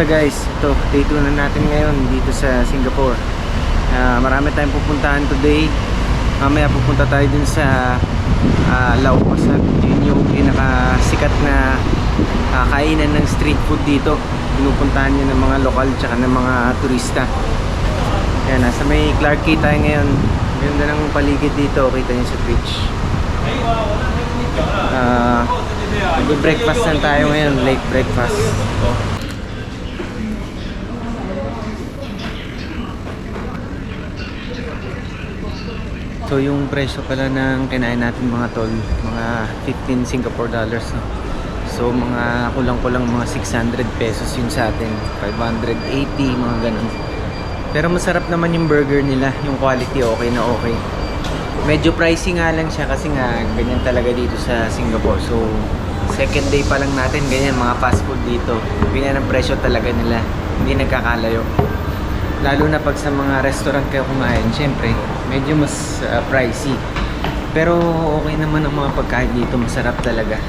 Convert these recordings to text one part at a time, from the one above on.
Kamusta guys? Ito, day 2 na natin ngayon dito sa Singapore. Marami tayong pupuntahan today. Mamaya pupunta tayo dun sa Lau Pa Sat. Yun yung pinakasikat na kainan ng street food dito. Pinupuntahan yun ng mga lokal tsaka ng mga turista. Yan, nasa may Clarke Quay tayo ngayon. Ganda ng paligid dito, kita nyo sa beach. Breakfast lang tayo ngayon, late breakfast. So yung presyo pala ng kinain natin mga tol, mga 15 Singapore dollars, no? So mga kulang-kulang mga 600 pesos yun sa atin, 580, mga ganun. Pero masarap naman yung burger nila, yung quality okay na okay. Medyo pricey nga lang siya kasi nga ganyan talaga dito sa Singapore. So second day pa lang natin, ganyan mga fast food dito. Ganyan ang presyo talaga nila, hindi nagkakalayo. Lalo na pag sa mga restaurant kayo kumain, syempre medyo mas pricey. Pero okay naman ang mga pagkain dito, masarap talaga.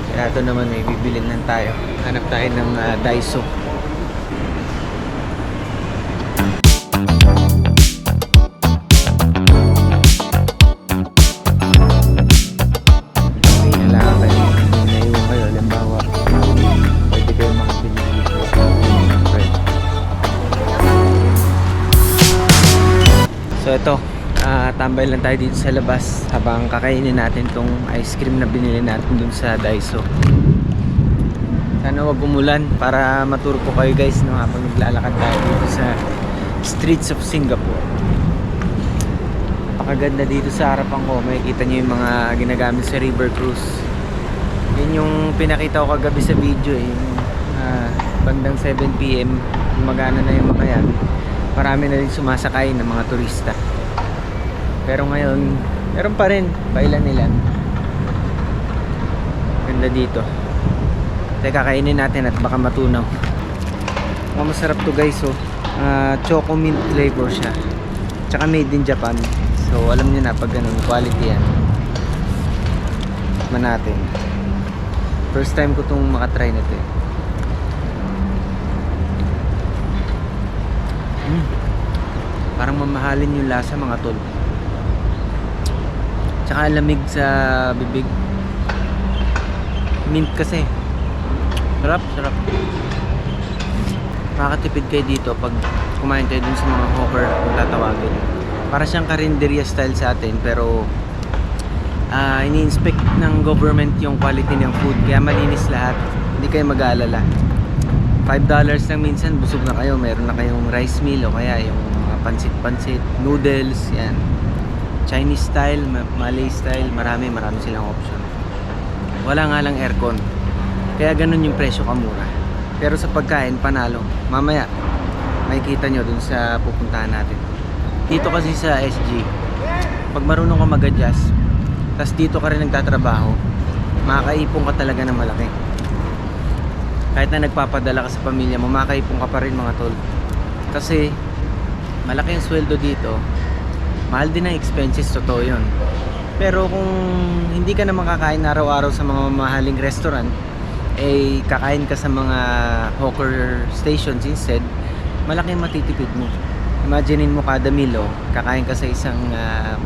Kaya ito naman may bibilin lang tayo. Hanap tayo ng Daiso. So ito, tambay lang tayo dito sa labas habang kakainin natin tong ice cream na binili natin dun sa Daiso. Sana wag umulan para maturo ko kayo guys, no, habang naglalakad tayo dito sa streets of Singapore. Napakaganda dito sa harapan ko, makikita nyo yung mga ginagamit sa river cruise. Yun yung pinakita ko kagabi sa video, yung bandang 7 PM gumagana na yung mga yan. Marami na rin sumasakay ng mga turista. Pero ngayon, meron pa rin, pailan-ilan. Ganda dito. Teka, kainin natin at baka matunaw. Masarap to guys, oh. Choco mint flavor siya. Tsaka made in Japan. So alam niyo na pag ganun, quality yan. Tikman natin. First time ko itong makatry nito eh. Parang mamahalin yung lasa mga tol. Tsaka lamig sa bibig. Mint kasi. Sarap, sarap. Makakatipid kayo dito pag kumain kayo dun sa mga hawker kung tatawagin. Para siyang karinderya style sa atin, pero ini-inspect ng government yung quality ng food, kaya malinis lahat. Hindi kayo mag-aalala. $5 lang minsan, busog na kayo. Meron na kayong rice meal o kaya yung pansit-pansit, noodles, yan. Chinese style, Malay style, marami silang option. Wala nga lang aircon. Kaya ganun yung presyo kamura. Pero sa pagkain, panalo. Mamaya, makikita nyo dun sa pupuntahan natin. Dito kasi sa SG, pag marunong ka mag-adjust, tas dito ka rin nagtatrabaho, makakaipon ka talaga ng malaki. Kahit na nagpapadala ka sa pamilya mo, makakaipon ka pa rin mga tol. Kasi malaki ang sweldo dito, mahal din ang expenses, totoo yun. Pero kung hindi ka na makakain araw-araw sa mga mamahaling restaurant, eh kakain ka sa mga hawker stations instead, malaki ang matitipid mo. Imaginein mo kada meal, kakain ka sa isang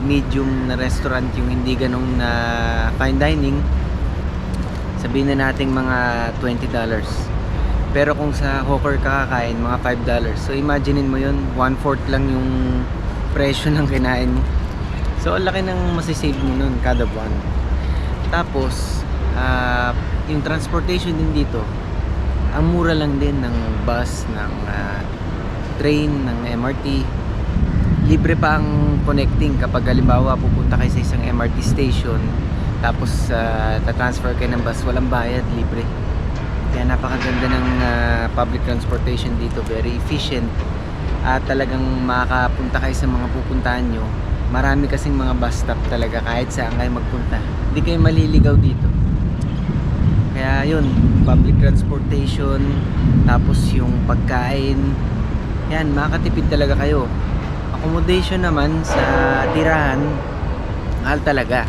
medium na restaurant, yung hindi ganong fine dining, sabihin na natin mga $20. Pero kung sa hawker ka kakain, mga $5. So imaginein mo yun, 1/4 lang yung presyo ng kinain mo. So ang laki ng masisave mo nun kada buwan. Tapos yung transportation din dito, ang mura lang din ng bus, ng train, ng MRT. Libre pa ang connecting kapag halimbawa pupunta kayo sa isang MRT station, tapos tatransfer kayo ng bus, walang bayad, libre. Kaya napakaganda ng public transportation dito, very efficient. At talagang makakapunta kayo sa mga pupuntahan nyo. Marami kasing mga bus stop talaga kahit saan kayo magpunta. Hindi kayo maliligaw dito. Kaya yun, public transportation, tapos yung pagkain, yan, makakatipid talaga kayo. Accommodation naman sa tirahan, mahal talaga.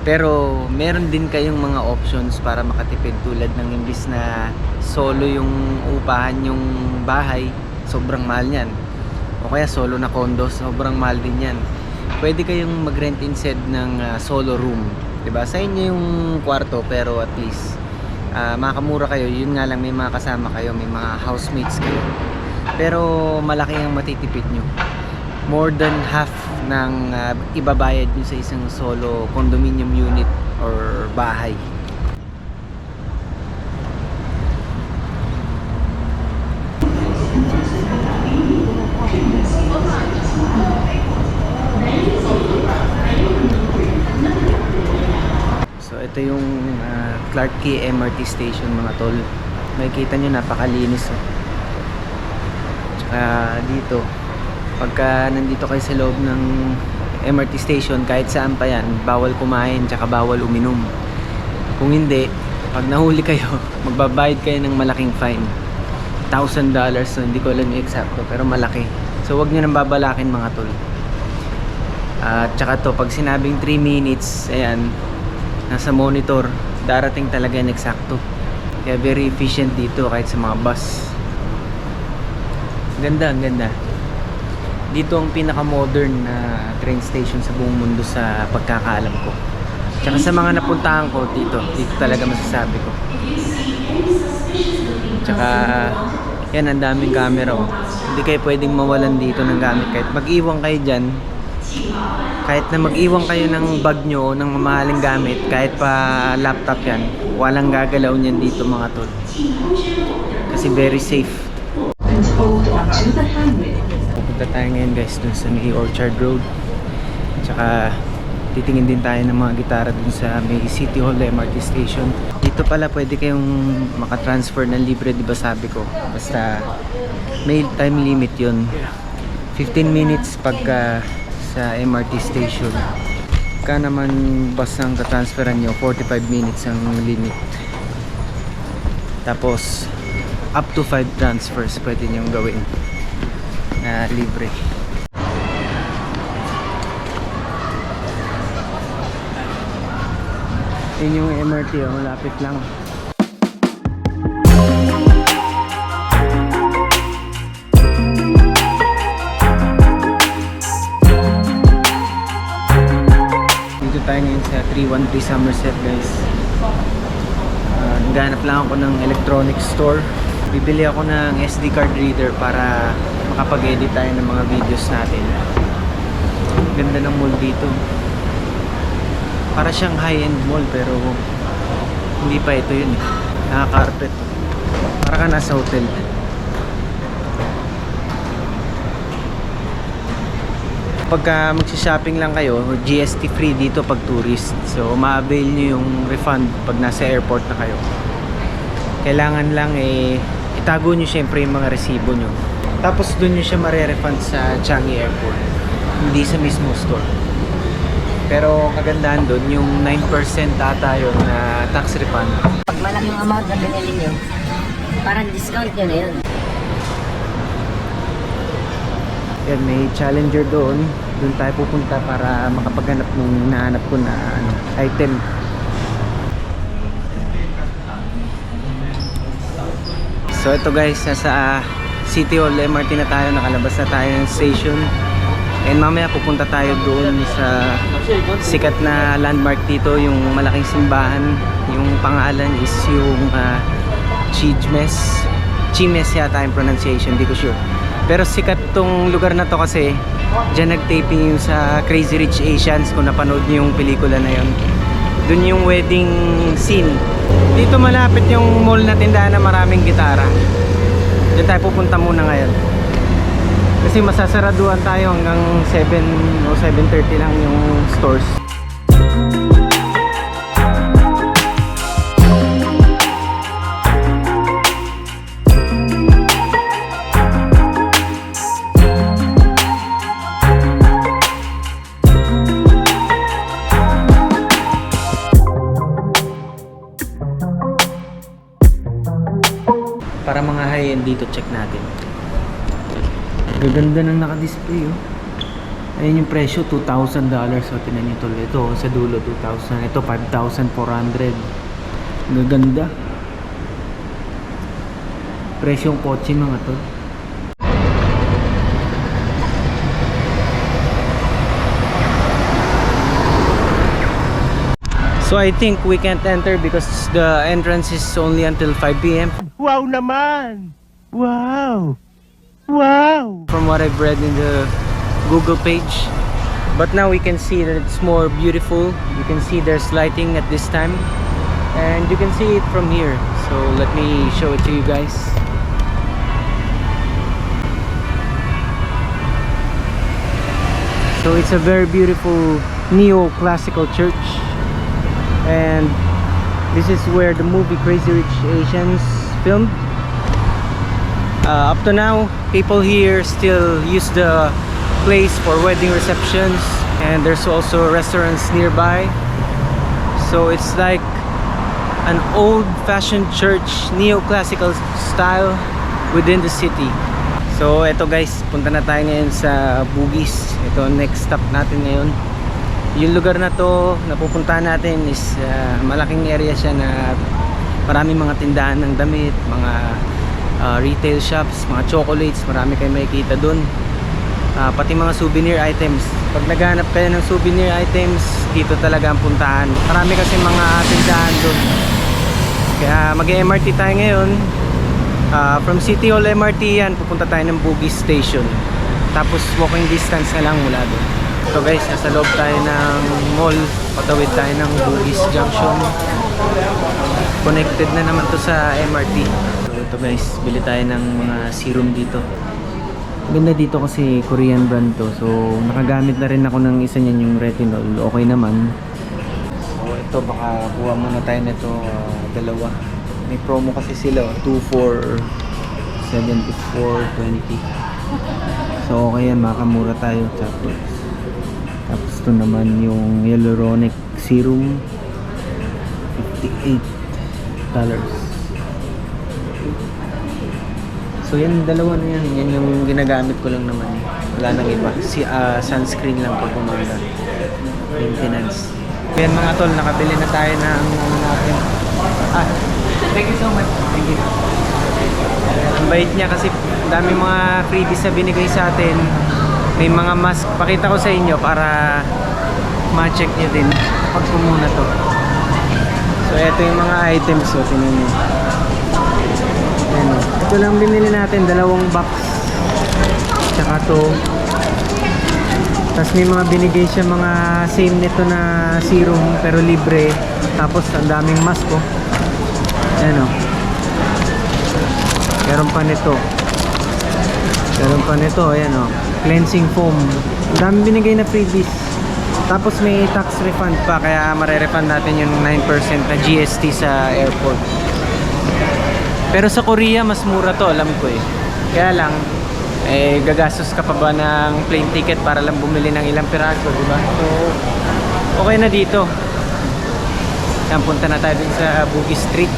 Pero meron din kayong mga options para makatipid, tulad ng imbis na solo yung upahan yung bahay, sobrang mahal yan. O kaya solo na condo, sobrang mahal din yan. Pwede kayong mag-rent instead ng solo room. Diba? Sa inyo yung kwarto, pero at least makakamura kayo. Yun nga lang, may mga kasama kayo, may mga housemates kayo. Pero malaki ang matitipid nyo. More than half ng ibabayad nyo sa isang solo condominium unit or bahay. So ito yung Clarke Quay MRT station mga tol. Makikita nyo, napakalinis. Tsaka dito, pagka nandito kayo sa loob ng MRT station, kahit saan pa yan, bawal kumain, tsaka bawal uminom. Kung hindi, pag nahuli kayo, magbabayad kayo ng malaking fine, $1,000. So hindi ko alam yung eksakto, pero malaki. So wag nyo nang babalakin mga tol. At tsaka to, pag sinabing 3 minutes, ayan, nasa monitor, darating talaga yung eksakto. Kaya very efficient dito kahit sa mga bus. Ganda, ang ganda. Dito ang pinaka-modern na train station sa buong mundo sa pagkakaalam ko. Tsaka sa mga napuntahan ko dito talaga masasabi ko. Tsaka yan, ang daming camera. Hindi kayo pwedeng mawalan dito ng gamit. Kahit mag-iwan kayo dyan, kahit na mag-iwan kayo ng bag nyo, ng mamahaling gamit, kahit pa laptop yan, walang gagalaw niyan dito mga tol. Kasi very safe. Pupunta tayo ngayon guys dun sa may Orchard Road. Tsaka titingin din tayo ng mga gitara dun sa may City Hall MRT station. Dito pala pwede kayong makatransfer ng libre, diba sabi ko? Basta may time limit yun. 15 minutes pagka sa MRT station. Pagka naman bus ang katransferan nyo, 45 minutes ang limit. Tapos up to 5 transfers pwede nyong gawin na libre. Yun yung MRT, malapit lang. Dito tayo ngayon sa 313 Somerset guys. Naghanap lang ako ng electronic store. Bibili ako ng SD card reader para makapag-edit tayo ng mga videos natin. Ganda ng mall dito. Para siyang high-end mall pero hindi pa ito yun. Naka-carpet. Para ka nasa hotel. Pagka magsi-shopping lang kayo, GST free dito pag tourist. So ma-avail nyo yung refund pag nasa airport na kayo. Kailangan lang itago nyo syempre yung mga resibo nyo. Tapos dun nyo siya mare-refund sa Changi Airport, hindi sa mismo store. Pero kagandahan dun, yung 9% ata yun na tax refund. Pag malaking amount na binili nyo, parang discount nyo na yun. Yan, may Challenger doon. Doon tayo pupunta para makapaghanap nung nahanap ko na item. So ito guys, nasa City Hall MRT na tayo, nakalabas na tayo ng station. And mamaya pupunta tayo doon sa sikat na landmark dito, yung malaking simbahan. Yung pangalan is yung Chimes yata yung pronunciation, di ko sure. Pero sikat tong lugar na to kasi dyan nag-taping yung sa Crazy Rich Asians, kung napanood niyo yung pelikula na yun. Doon yung wedding scene. Dito malapit yung mall na tindahan na maraming gitara. Diyan tayo pupunta muna ngayon. Kasi masasaraduhan tayo hanggang 7 o 7:30 lang yung stores. Para mga high-end dito, check natin. Gaganda ng naka-display oh. Ayun yung presyo, $2,000. So, tinan nyo tol. Ito, sa dulo, 2,000. Ito, 5,400. Gaganda. Presyong kotse mga tol. So I think we can't enter because the entrance is only until 5 p.m. Wow naman! Wow! Wow! From what I've read in the Google page. But now we can see that it's more beautiful. You can see there's lighting at this time. And you can see it from here. So let me show it to you guys. So it's a very beautiful neo-classical church. And this is where the movie Crazy Rich Asians filmed. Up to now, people here still use the place for wedding receptions, and there's also restaurants nearby. So it's like an old-fashioned church, neo-classical style within the city. So eto guys, punta na tayo ngayon sa Bugis. Ito next stop natin ngayon. Yung lugar na to na pupuntahan natin is malaking area siya na maraming mga tindahan ng damit, mga retail shops, mga chocolates, marami kayo makikita dun. Pati mga souvenir items. Pag naghanap kayo ng souvenir items, dito talaga ang puntahan. Marami kasi mga tindahan dun. Kaya mag-MRT tayo ngayon. From City Hall MRT yan, pupunta tayo ng Bugis Station. Tapos walking distance na lang mula dun. So guys, nasa loob tayo ng mall. Patawid tayo ng Bugis Junction. Connected na naman to sa MRT. So ito guys, bili tayo ng mga serum dito. Ganda dito kasi Korean brand to. So nakagamit na rin ako ng isa niyan, yung retinol. Okay naman. So ito, baka kuha muna tayo nito dalawa. May promo kasi sila, 2 for 74.20. So okay yan, makamura tayo. Tapos ito naman yung hyaluronic serum, $58. So yan, dalawa na yan. Yan yung ginagamit ko lang naman. Wala nang iba. Sunscreen lang pag umaga. Maintenance. Yan mga tol, nakabili na tayo ng ano natin. Thank you so much. Thank you. Ang bait niya kasi dami mga freebies na binigay sa atin. May mga mask. Pakita ko sa inyo para ma-check nyo din pag pumuna to. So ito yung mga items. So tingnan nyo. Ayan. Ito lang binili natin, dalawang box. Tsaka to. Tapos may mga binigay siya mga same nito na serum pero libre. Tapos ang daming mask ko. Ayan o. Meron pa nito. Meron pa nito. Ayan o. Cleansing foam. Ang dami binigay na freebies. Tapos may tax refund pa. Kaya marerefund natin yung 9% na GST sa airport. Pero sa Korea mas mura to, alam ko eh. Kaya lang gagastos ka pa ba ng plane ticket para lang bumili ng ilang piraso, di ba? So okay na dito. Yan, punta na tayo din sa Bugis Street.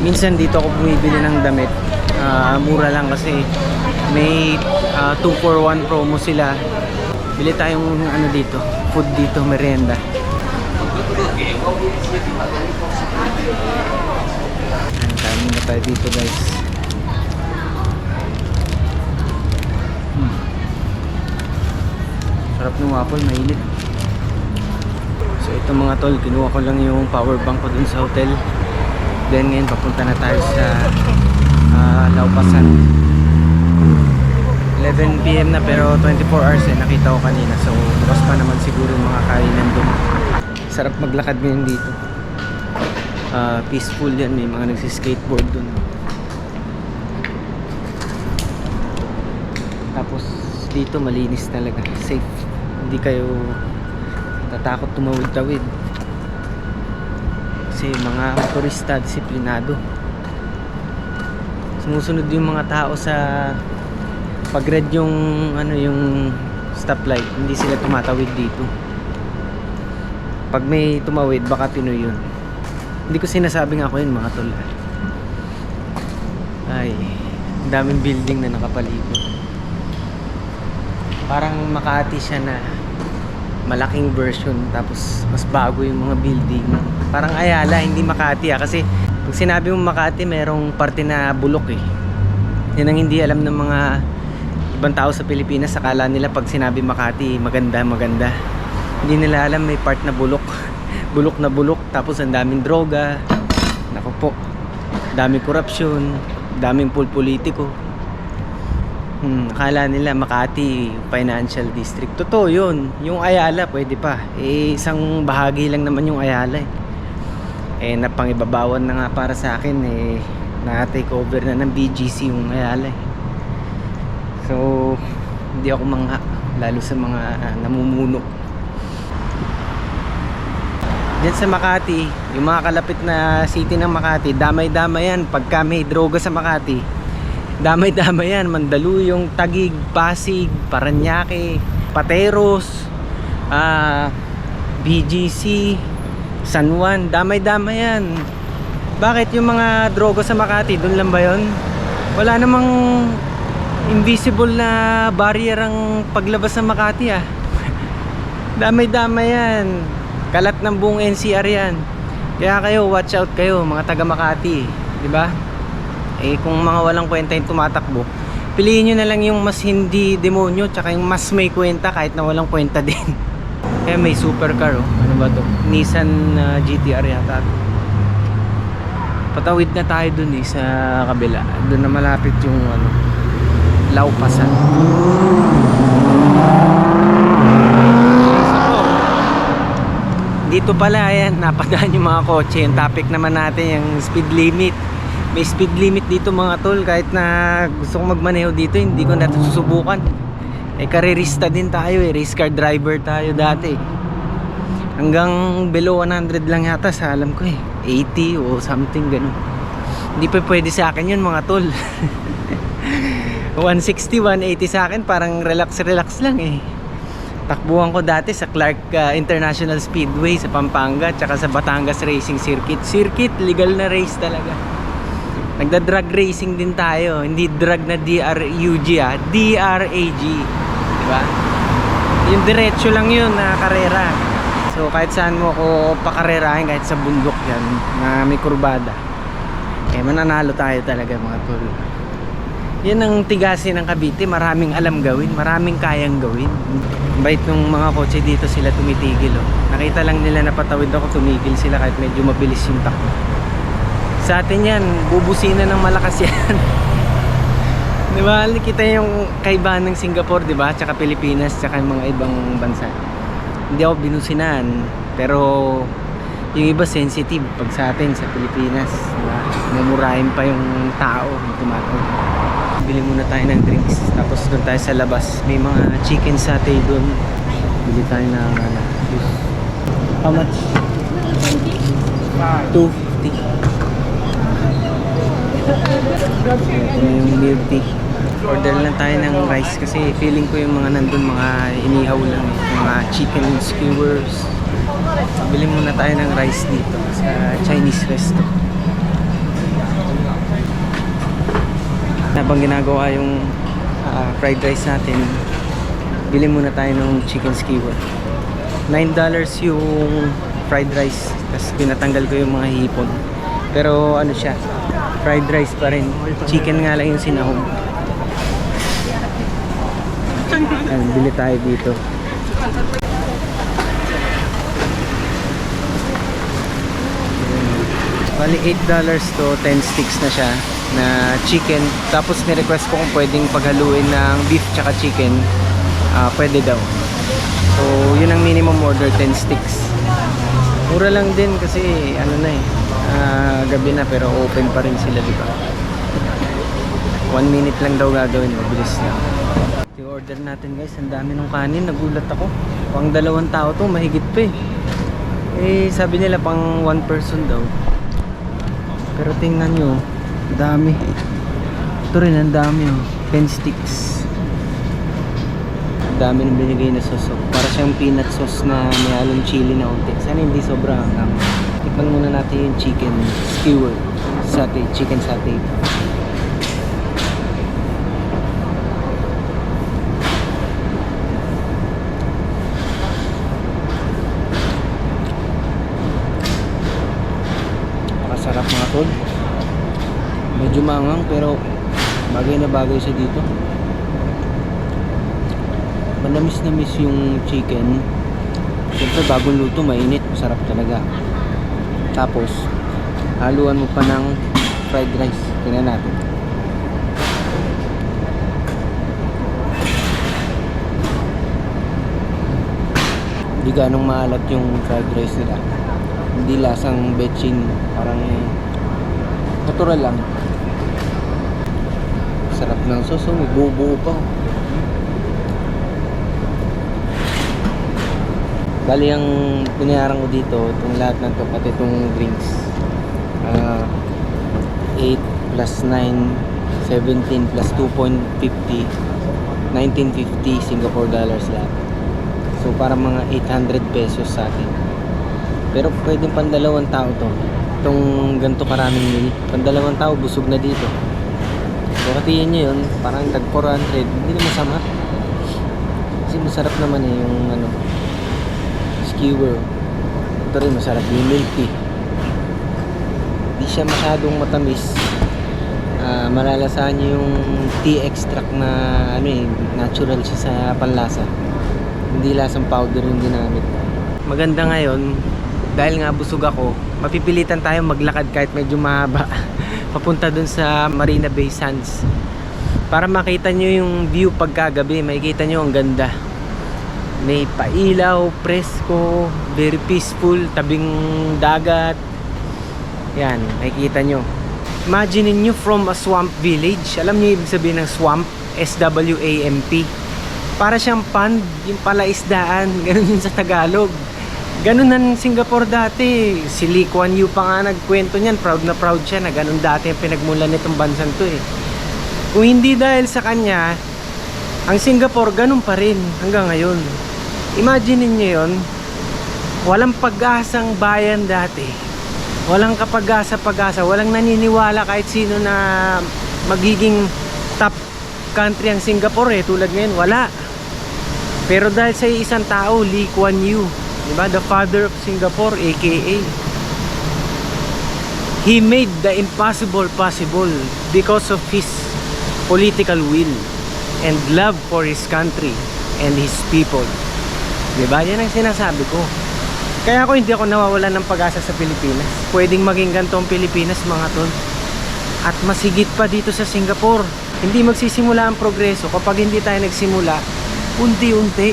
Minsan dito ako bumibili ng damit. Mura lang kasi may 2 for 1 promo sila. Bili tayong ano dito, food dito, merienda. Kain muna tayo dito guys. Sarap ng waffle, mainit. So ito mga tol, kinuha ko lang yung power bank ko dun sa hotel. Then ngayon papunta na tayo sa Laupasan. 11 PM na pero 24 hours nakita ko kanina. So bukas pa naman siguro yung mga kainan dun. Sarap maglakad ngayon dito. Peaceful yan, may mga nagsiskateboard dun. Tapos dito malinis talaga, safe. Hindi kayo tatakot tumawid-tawid. Kasi mga motorista disiplinado. Sumusunod yung mga tao sa pag-red yung yung stoplight, hindi sila tumatawid dito. Pag may tumawid, baka Pinoy yun. Hindi ko sinasabing ako yun, mga tol. Ay, ang daming building na nakapalibot. Parang Makati siya na malaking version, tapos mas bago yung mga building. Parang Ayala, hindi Makati kasi pag sinabi mong Makati, merong parte na bulok eh. Yan ang hindi alam ng mga ibang tao sa Pilipinas. Akala nila pag sinabi Makati, maganda. Hindi nila alam may part na bulok. Bulok na bulok, tapos ang daming droga. Naku po, daming korupsyon, daming politiko. Akala nila Makati Financial District. Totoo yun. Yung Ayala pwede pa. Isang bahagi lang naman yung Ayala eh. Napangibabawan na nga para sa akin na-take over na ng BGC yung Ayala So hindi ako mangha, lalo sa mga namumuno diyan sa Makati. Yung mga kalapit na city ng Makati, damay-damay yan. Pagka may droga sa Makati, damay-damay yan. Mandaluyong, Taguig, Pasig, Paranaque, Pateros, BGC, San Juan, damay-damay yan. Bakit yung mga droga sa Makati, doon lang ba yun? Wala namang invisible na barrier ang paglabas ng Makati Damay-damay yan. Kalat ng buong NCR yan. Kaya kayo, watch out kayo mga taga Makati, di ba? Kung mga walang kwenta yung tumatakbo, piliin nyo na lang yung mas hindi demonyo, tsaka yung mas may kwenta kahit na walang kwenta din. Kaya may supercar ano ba to? Nissan GTR yata. Patawid na tayo dun sa kabila. Doon na malapit yung Laupasan. Dito pala, ayan, napadaan yung mga kotse. Yung topic naman natin, yung speed limit. May speed limit dito mga tol. Kahit na gusto kong magmaneho dito, hindi ko na susubukan. Karerista din tayo race car driver tayo dati. Hanggang below 100 lang yata sa alam ko 80 o something ganun. Hindi pa pwede sa akin yun mga tol. 160, 180 sa akin parang relax lang Takbuhan ko dati sa Clark International Speedway sa Pampanga, tsaka sa Batangas Racing Circuit. Legal na race talaga. Nagda-drag racing din tayo. Hindi drag na DRUG DRAG. Diba? Yung diretso lang yun na karera. So kahit saan mo ako pakarerahin, kahit sa bundok yan na may kurbada, mananalo tayo talaga mga tol. Yan ang tigasin ng Cavite. Maraming alam gawin, maraming kayang gawin. Bait nung mga kotse dito, sila tumitigil Nakita lang nila na patawid ako, tumigil sila kahit medyo mabilis yung takbo. Sa atin yan, bubusina ng malakas yan. Diba? Kita yung kaibahan ng Singapore, diba? Tsaka Pilipinas, tsaka yung mga ibang bansa. Hindi ako binusinaan, pero yung iba sensitive pag sa atin sa Pilipinas, diba? Mumurahin pa yung tao na tumatawid. Bili muna tayo ng drinks, tapos doon tayo sa labas. May mga chicken satay doon. Bili tayo ng juice. How much? 250. Ito na yung milk tea. Order lang tayo ng rice kasi feeling ko yung mga nandun mga inihaw lang mga chicken skewers. Bili muna tayo ng rice dito sa Chinese resto. Habang ginagawa yung fried rice natin, bili muna tayo ng chicken skewer. $9 yung fried rice, tapos pinatanggal ko yung mga hipon. Pero ano siya, fried rice pa rin. Chicken nga lang yung sinahog. Bili tayo dito. Bali $8 to 10 sticks na siya na chicken. Tapos ni-request ko kung pwedeng paghaluin ng beef tsaka chicken. Pwede daw. So yun ang minimum order, 10 sticks. Mura lang din kasi ano na gabi na pero open pa rin sila, di ba? 1 minute lang daw gagawin, mabilis lang. Yung order natin guys, ang dami ng kanin, nagulat ako. Pang 2 tao to, mahigit pa eh. Sabi nila pang 1 person daw. Pero tingnan nyo, dami. Ito rin ang dami oh, 10 sticks. Ang dami ng binigay na sauce. Para siyang peanut sauce na may halong chili na unti. Sana hindi sobra hanggang. Tikman muna natin yung chicken skewer satay, chicken satay. Napakasarap mga tol. Medyo maanghang pero bagay na bagay siya dito. Manamis-namis yung chicken. Siyempre bagong luto, mainit, masarap talaga. Tapos haluan mo pa ng fried rice. Tingnan natin. Hindi ganong maalat yung fried rice nila. Hindi lasang betchin, parang natural lang. Sarap ng sauce, may buo-buo pa. Bali ang binayaran ko dito, itong lahat ng to, pati itong drinks, 8 plus 9, 17 plus 2.50, 1950 Singapore dollars lahat. So para mga 800 pesos sa atin. Pero pwedeng pang 2 tao to. Itong ganito karaming meal, pang 2 tao busog na dito. So katiyan nyo yun, parang tag 400, hindi na masama. Kasi masarap naman eh yung ano, skewer. Ito rin masarap yung milk tea. Hindi siya masyadong matamis. Malalasahan nyo yung tea extract na ano eh, natural siya sa panlasa. Hindi lasang powder yung ginamit. Maganda ngayon, dahil nga busog ako, mapipilitan tayo maglakad kahit medyo mahaba papunta dun sa Marina Bay Sands para makita nyo yung view pagkagabi. Makikita nyo ang ganda, may pailaw, presko, very peaceful, tabing dagat. Yan, makikita nyo. Imagine nyo from a swamp village. Alam nyo ibig sabihin ng swamp? S-W-A-M-P. Para siyang pond, yung palaisdaan. Ganun yun sa Tagalog. Ganun ang Singapore dati. Si Lee Kuan Yew pa nga nagkwento niyan. Proud na proud siya na ganun dati ang pinagmulan nitong bansang to eh. Kung hindi dahil sa kanya, ang Singapore ganun pa rin hanggang ngayon. Imagine niyo yun. Walang pag-asang bayan dati. Walang kapag-asa-pag-asa. Walang naniniwala kahit sino na magiging top country ang Singapore eh. Tulad ngayon, wala. Pero dahil sa isang tao, Lee Kuan Yew, diba? The father of Singapore, aka he made the impossible possible because of his political will and love for his country and his people. Diba? Yan ang sinasabi ko. Kaya ako hindi ako nawawalan ng pag-asa sa Pilipinas. Pwedeng maging ganito ang Pilipinas mga tol. At masigit pa dito sa Singapore. Hindi magsisimula ang progreso kapag hindi tayo nagsimula unti-unti.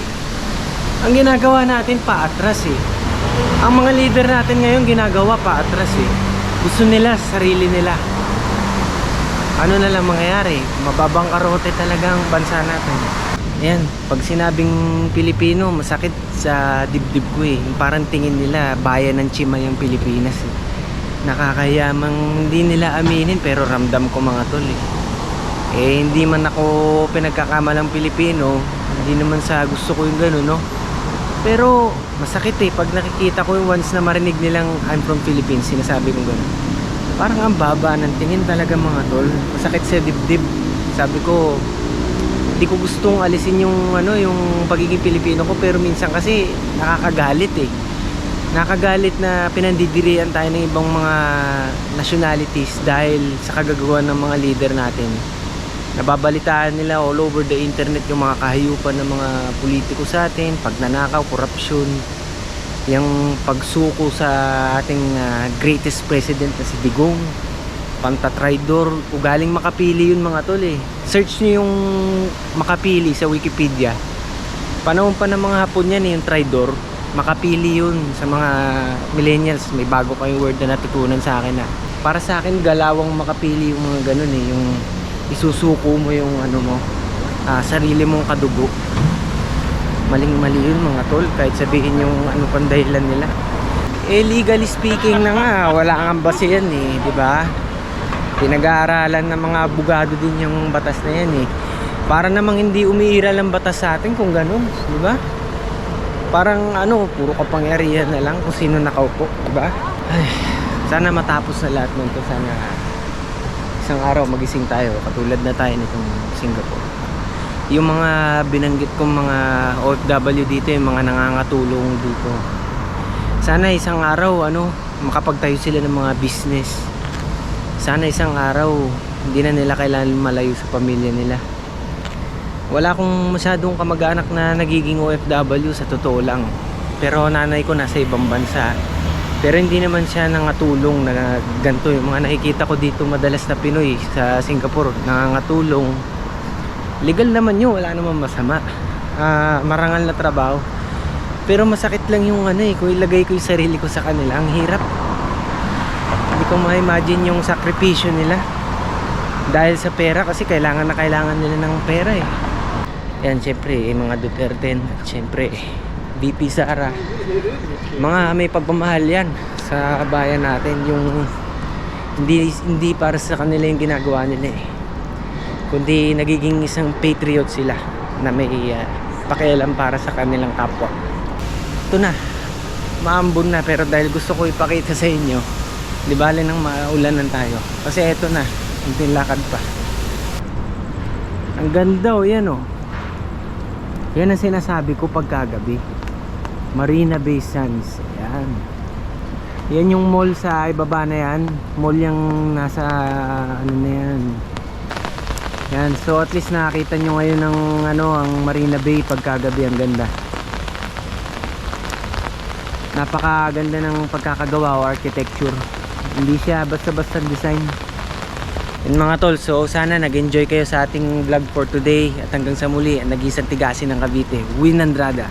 Ang ginagawa natin paatras eh. Ang mga leader natin ngayon ginagawa paatras eh. Gusto nila sarili nila. Ano na lang mangyayari? Mababang karote talaga ang bansa natin. Ayan, pag sinabing Pilipino, masakit sa dibdib ko eh. Parang tingin nila bayan ng Chima yung Pilipinas eh. Nakakayamang hindi nila aminin pero ramdam ko mga tol eh. Hindi man ako pinagkakamalang Pilipino, hindi naman sa gusto ko yung gano'n no. Pero masakit eh pag nakikita ko yung once na marinig nilang I'm from Philippines, sinasabi kong gano'n. Parang ang baba ng tingin talaga mga tol. Masakit sa dibdib. Sabi ko, hindi ko gustong alisin yung ano, yung pagiging Pilipino ko, pero minsan kasi nakakagalit eh. Nakakagalit na pinandidirian tayo ng ibang mga nationalities dahil sa kagagawan ng mga leader natin. Nababalitaan nila all over the internet yung mga kahayupan ng mga politiko sa atin, pagnanakaw, korupsyon, yung pagsuko sa ating greatest president na si Digong, pantatraidor, ugaling Makapili yun mga tol eh. Search nyo yung Makapili sa Wikipedia. Panahon pa ng mga Hapon yan eh, yung traidor. Makapili yun sa mga millennials. May bago kayong word na natutunan sa akin na. Para sa akin galawang makapili yung mga ganun eh, yung isusuko mo yung ano mo, sarili mong kadugo. Maling-mali yun mga tol, kahit sabihin yung ano pang dahilan nila. Legally speaking na nga, wala kang base yan di ba? Pinag-aaralan ng mga abogado din yung batas na yan Para namang hindi umiiral ang batas sa atin kung ganun, di ba? Parang puro kapangyarihan na lang kung sino nakaupo, di ba? Sana matapos na lahat nito. Sana isang araw magising tayo katulad na tayo nitong Singapore. Yung mga binanggit kong mga OFW dito, yung mga nangangatulong dito, sana isang araw makapagtayo sila ng mga business. Sana isang araw hindi na nila kailangan malayo sa pamilya nila. Wala akong masyadong kamag-anak na nagiging OFW sa totoo lang. Pero nanay ko nasa ibang bansa. Pero hindi naman siya nangatulong na ganito. Yung mga nakikita ko dito madalas na Pinoy sa Singapore, nangangatulong. Legal naman yun, wala naman masama. Marangal na trabaho. Pero masakit lang yung kung ilagay ko yung sarili ko sa kanila. Ang hirap. Hindi ko ma-imagine yung sakripisyo nila dahil sa pera, kasi kailangan na kailangan nila ng pera Yan, syempre mga Duterte at syempre VP Sara, mga may pagmamahal yan sa bayan natin. Yung hindi para sa kanila yung ginagawa nila kundi nagiging isang patriot sila na may pakialam para sa kanilang kapwa. Ito na, maambon na, pero dahil gusto ko ipakita sa inyo, di bale nang maulanan tayo, kasi eto na, hindi lakad pa. Ang ganda yan yan ang sinasabi ko pagkagabi. Marina Bay Sands, yan yung mall sa ibaba na yan, mall yung nasa na yan. So at least nakakita nyo ngayon ng ang Marina Bay pagkagabi. Ang ganda, napakaganda ng pagkakagawa o architecture. Hindi siya basta-basta design. Yun mga tol, so sana nag-enjoy kayo sa ating vlog for today. At hanggang sa muli, nag-iisang tigasin ng Cavite, Win Andrada.